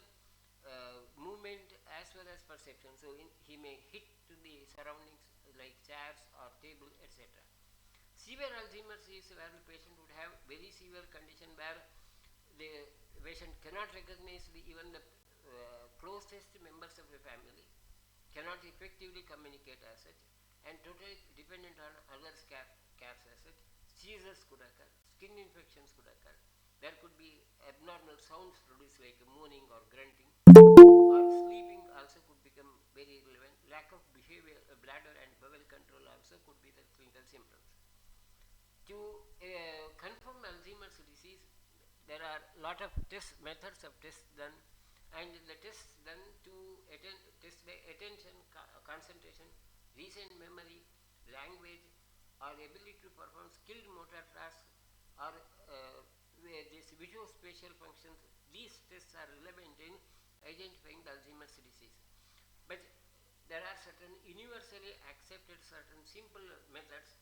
movement as well as perception. So he may hit to the surroundings like chairs or table, etc. Severe Alzheimer's is where the patient would have very severe condition where the patient cannot recognize even the closest members of the family, cannot effectively communicate as such, and totally dependent on others' cares as such. Seizures could occur, skin infections could occur. There could be abnormal sounds produced like moaning or grunting, or sleeping also could become very relevant. Lack of behavior, bladder and bowel control also could be the clinical symptoms. To confirm Alzheimer's disease, there are a lot of methods of tests done, and the tests done to test the attention, concentration, recent memory, language, or ability to perform skilled motor tasks, or these visuospatial functions. These tests are relevant in identifying the Alzheimer's disease. But there are certain universally accepted certain simple methods.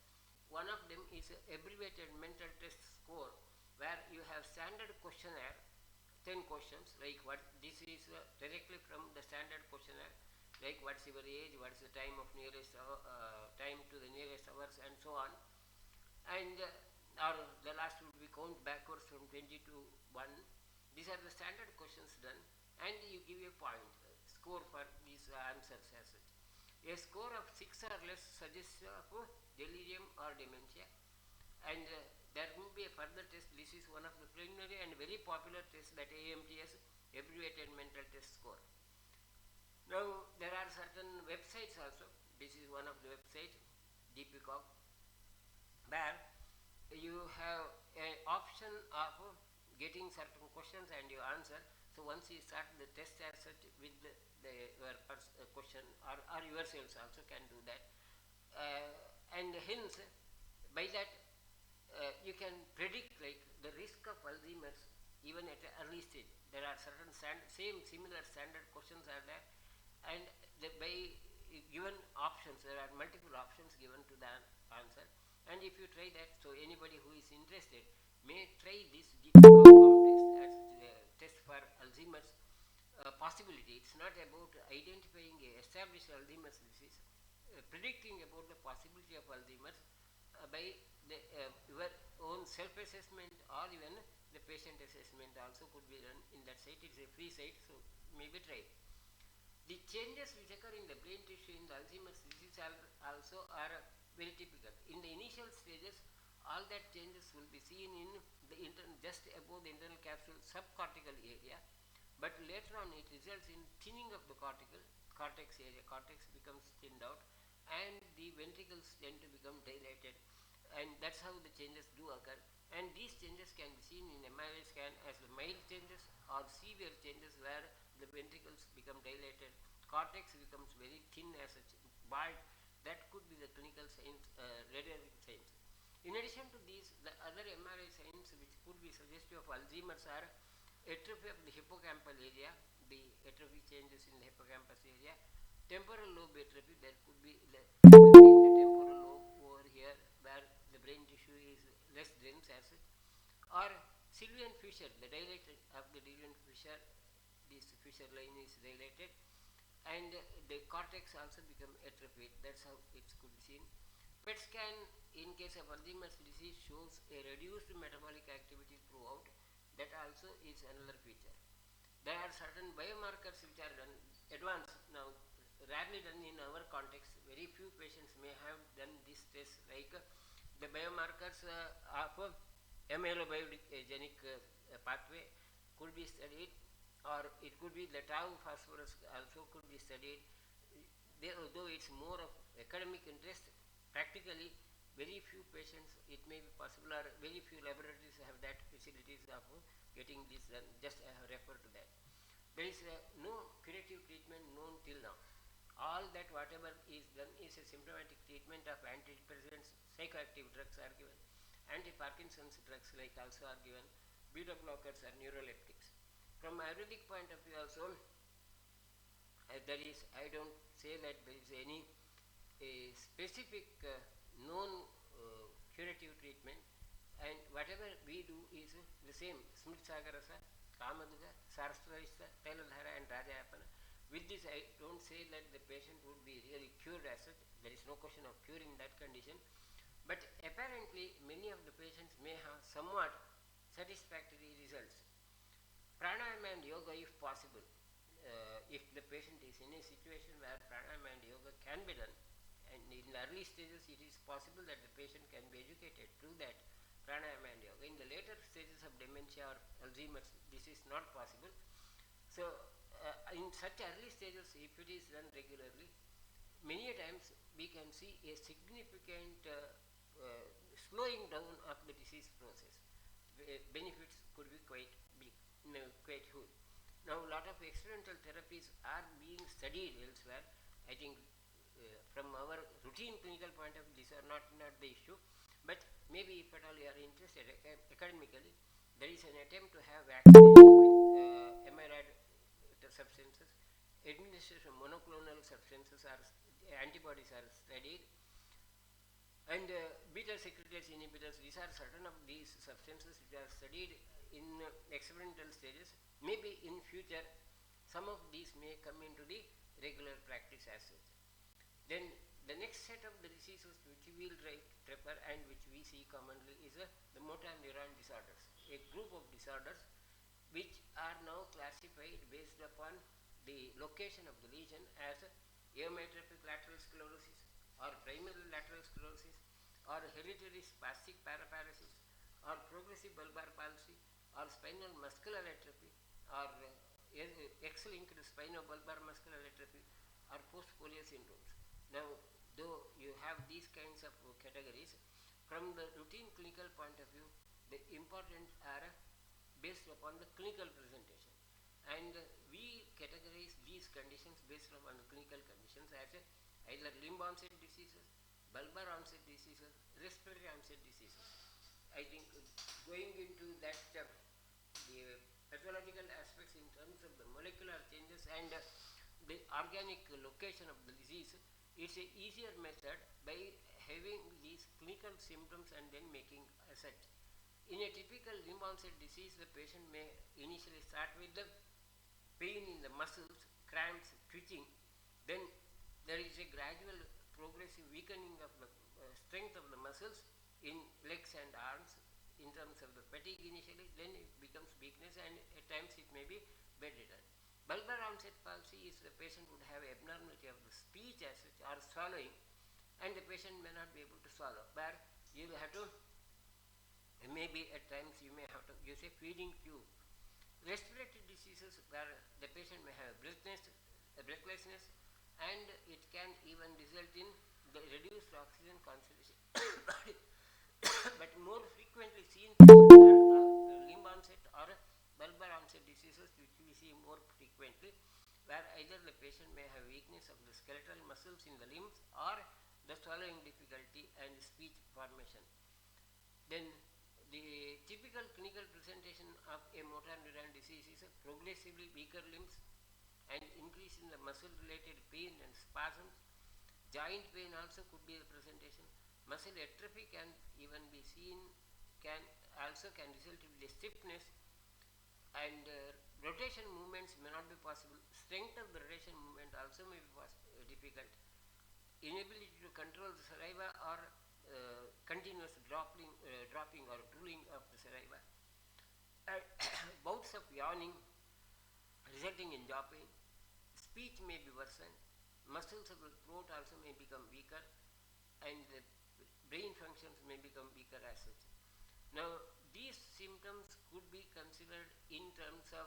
One of them is abbreviated mental test score, where you have standard questionnaire, 10 questions, like what this is directly from the standard questionnaire, like what's your age, what's the time of nearest time to the nearest hours, and so on. And or the last would be count backwards from 20 to 1. These are the standard questions done, and you give a point score for these answers as such. A score of 6 or less suggests delirium or dementia, and there will be a further test. This is one of the preliminary and very popular tests, that AMTS, abbreviated mental test score. Now there are certain websites also. This is one of the websites, DPCOG, where you have an option of getting certain questions and you answer. So once you start the test as such with your question, or yourselves also can do that, and hence by that you can predict like the risk of Alzheimer's even at an early stage. There are certain similar standard questions are there, and by given options, there are multiple options given to the answer. And if you try that, so anybody who is interested may try this DPCOM test as test for Alzheimer's possibility. It's not about identifying a established Alzheimer's disease, predicting about the possibility of Alzheimer's by your own self-assessment, or even the patient assessment also could be done in that site. It's a free site, so maybe try. The changes which occur in the brain tissue in the Alzheimer's disease also are very typical. In the initial stages, all that changes will be seen in the just above the internal capsule subcortical area, but later on it results in thinning of the cortex area. Cortex becomes thinned out, and the ventricles tend to become dilated, and that's how the changes do occur. And these changes can be seen in MRI scan as the mild changes or severe changes, where the ventricles become dilated, cortex becomes very thin as such, but that could be the clinical signs, radiologic signs. In addition to these, the other MRI signs which could be suggestive of Alzheimer's are atrophy of the hippocampal area, the atrophy changes in the hippocampus area, temporal lobe atrophy. There could be the atrophy in the temporal lobe over here, where the brain tissue is less dense as such, or Sylvian fissure, the dilation of the Sylvian fissure. This fissure line is dilated, and the cortex also become atrophied. That's how it could be seen. PET scan in case of Alzheimer's disease shows a reduced metabolic activity throughout. That also is another feature. There are certain biomarkers which are done advanced now, rarely done in our context. Very few patients may have done this test, like the biomarkers of amylobiogenic pathway could be studied, or it could be the tau phosphorus also could be studied. Though it's more of academic interest, practically very few patients it may be possible, or very few laboratories have that facilities of getting this done. Just I have referred to that. There is no curative treatment known till now. All that whatever is done is a symptomatic treatment of antidepressants, psychoactive drugs are given, anti-Parkinson's drugs like also are given, beta blockers or neuroleptics. From Ayurvedic point of view also, there is, I don't say that there is any specific known curative treatment, and whatever we do is the same: Smrit Sagarasa, Kamaduga, Sarasvarista, Tailadhara and Rajayapana. With this, I don't say that the patient would be really cured as such. There is no question of curing that condition, but apparently many of the patients may have somewhat satisfactory results. Pranayama and yoga, if possible, if the patient is in a situation where pranayama and yoga can be done, and in the early stages it is possible that the patient can be educated through that pranayama and yoga. In the later stages of dementia or Alzheimer's, this is not possible. So in such early stages, if it is done regularly, many times we can see a significant slowing down of the disease process. Benefits could be quite big, quite huge. Now, a lot of experimental therapies are being studied elsewhere. I think from our routine clinical point of view, these are not the issue. But maybe if at all you are interested academically, there is an attempt to have vaccination with amyloid substances. Administration of monoclonal substances or antibodies are studied, and beta secretase inhibitors. These are certain of these substances which are studied in experimental stages. Maybe in future some of these may come into the regular practice as such. Then the next set of the diseases which we will refer and which we see commonly is the motor neuron disorders, a group of disorders which are now classified based upon the location of the lesion as amyotrophic lateral sclerosis or primary lateral sclerosis or hereditary spastic paraparesis or progressive bulbar palsy or spinal muscular atrophy or X-linked spinobulbar muscular atrophy or post-polio syndromes. Now, though you have these kinds of categories, from the routine clinical point of view, the important are based upon the clinical presentation. And we categorize these conditions based upon the clinical conditions as either limb onset diseases, bulbar onset diseases, respiratory onset diseases. I think going into that the pathological aspects in terms of the molecular changes and the organic location of the disease, it's a easier method by having these clinical symptoms and then making a such. In a typical limb onset disease, the patient may initially start with the pain in the muscles, cramps, twitching. Then there is a gradual progressive weakening of the strength of the muscles in legs and arms in terms of the fatigue initially, then it becomes weakness and at times it may be bedridden. Bulbar onset palsy is the patient would have abnormality of the speech as such or swallowing, and the patient may not be able to swallow, but you will have to, maybe at times you may have to use a feeding tube. Respiratory diseases where the patient may have breathlessness, and it can even result in the reduced oxygen concentration. But more frequently seen patients are limb onset or bulbar onset diseases, which we see more frequently, where either the patient may have weakness of the skeletal muscles in the limbs or the swallowing difficulty and speech formation. Then the typical clinical presentation of a motor neuron disease is a progressively weaker limbs and increase in the muscle related pain and spasms. Joint pain also could be the presentation. Muscle atrophy can even be seen, can result in the stiffness, and rotation movements may not be possible. Strength of the rotation movement also may be difficult. Inability to control the saliva or continuous dropping or drooling of the saliva. Bouts of yawning resulting in jaw pain. Speech may be worsened. Muscles of the throat also may become weaker, and the brain functions may become weaker as such. Now, these symptoms could be considered in terms of,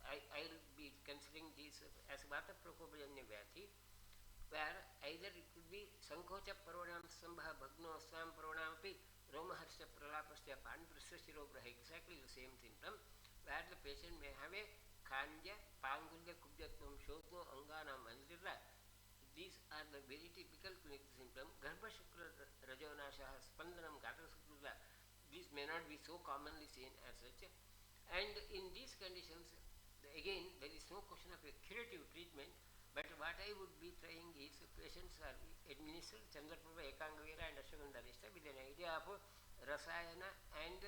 I'll be considering these as Vata Prokopajanya Vyati, where either it could be Sankocha Parvanam Sambha Bhagno Swam Parvanamapi Romaharsha Pralapasya Pandrasya Shirograha, exactly the same symptom, where the patient may have a Kanja, Pangulya Kubjatvam Shoto Angana Manjira. These are the very typical clinical symptoms. Garbha Shukra Rajonashaha Spandanam Gata Sukruta. These may not be so commonly seen as such. And in these conditions, again, there is no question of a curative treatment, but what I would be trying is patients are administered Chandraprabha Ekangavira and Ashwagandha Rishta with an idea of Rasayana and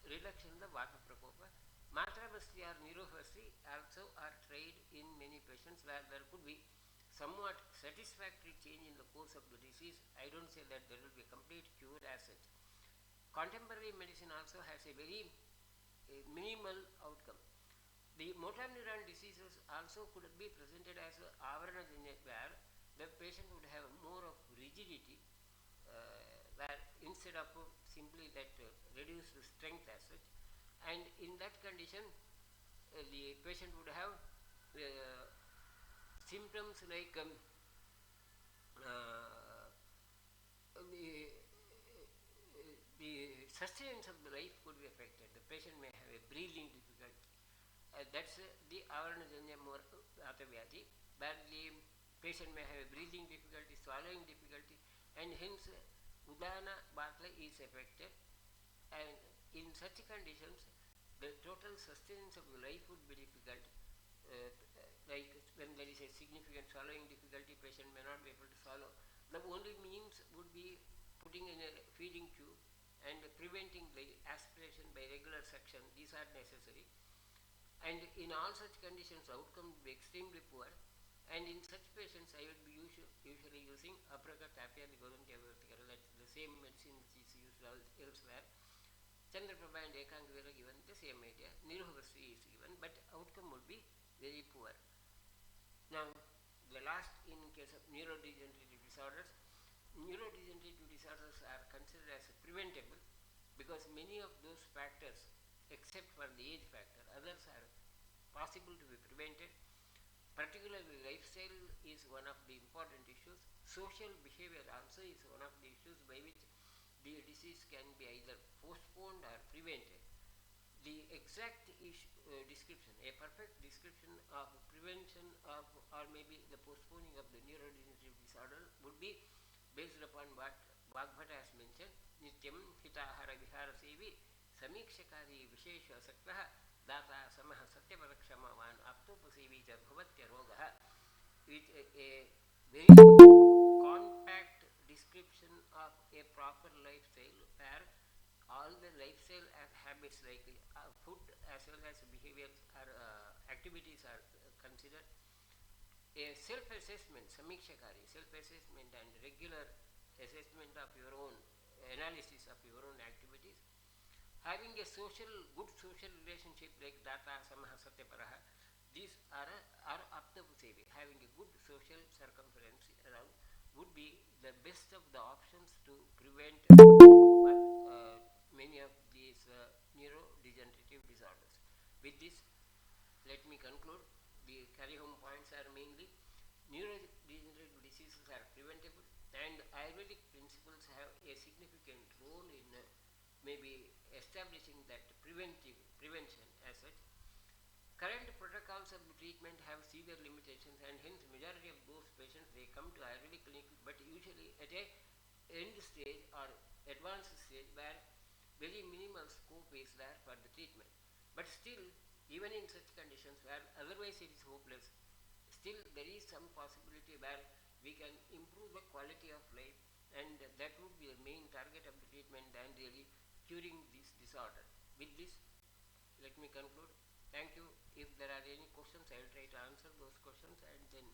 reduction in the Vata Prakopa. Matravasti or Neurovasti also are tried in many patients where there could be somewhat satisfactory change in the course of the disease. I don't say that there will be a complete cure as such. Contemporary medicine also has a very minimal outcome. The motor neuron diseases also could be presented as Avaranajanya, where the patient would have more of rigidity, where instead of simply that reduced strength as such, and in that condition the patient would have symptoms like the sustenance of the life could be affected. The patient may have a breathing difficulty. That's the Avaranajanya Atavyadi, where the patient may have a breathing difficulty, swallowing difficulty, and hence Udana Bhatla is affected. And in such conditions, the total sustenance of the life would be difficult. Like when there is a significant swallowing difficulty, patient may not be able to swallow. The only means would be putting in a feeding tube and preventing the aspiration by regular suction. These are necessary. And in all such conditions, outcome would be extremely poor. And in such patients, I will be usually using Apragaptapia, Ligodontia, that's the same medicine which is used elsewhere. Chandraprabha and Ekangvira given the same idea. Nirohvasti is given, but outcome would be very poor. Now, the last in case of neurodegenerative disorders, neurodegenerative disorders are considered as preventable because many of those factors, except for the age factor, others are possible to be prevented. Particularly, lifestyle is one of the important issues. Social behavior also is one of the issues by which the disease can be either postponed or prevented. The exact description, a perfect description of prevention of or maybe the postponing of the neurodegenerative disorder would be based upon what Bhagavata has mentioned. Nityam hitahara vihara sevi samikshakari vishesha saktaha data samah satyapadaksamavan aptopasevi cha bhavatya rogaha, with a very compact description of a proper lifestyle where all the lifestyle habits like food as well as behaviors or activities are considered. A self-assessment, samikshakari, self-assessment and regular assessment of your own analysis of your own activities. Having a good social relationship like data, samaha, satyaparaha, these are aptapusevi. Having a good social circumference around would be the best of the options to prevent many of these neurodegenerative disorders. With this, let me conclude. The carry home points are mainly neurodegenerative diseases are preventable, and Ayurvedic principles have a significant role in maybe establishing that prevention as such. Current protocols of treatment have severe limitations, and hence majority of those patients they come to Ayurvedic clinic, but usually at a end stage or advanced stage where very minimal scope is there for the treatment. But still, even in such conditions where otherwise it is hopeless, still there is some possibility where we can improve the quality of life, and that would be the main target of the treatment than really curing this disorder. With this, let me conclude. Thank you. If there are any questions, I will try to answer those questions and then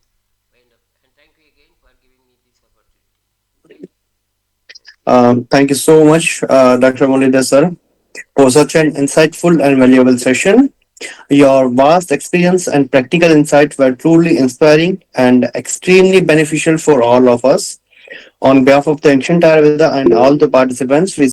wind up. And thank you again for giving me this opportunity. Thank you. Thank you so much, Dr. Molida sir, for such an insightful and valuable session. Your vast experience and practical insight were truly inspiring and extremely beneficial for all of us. On behalf of the Ancient Ayurveda and all the participants, we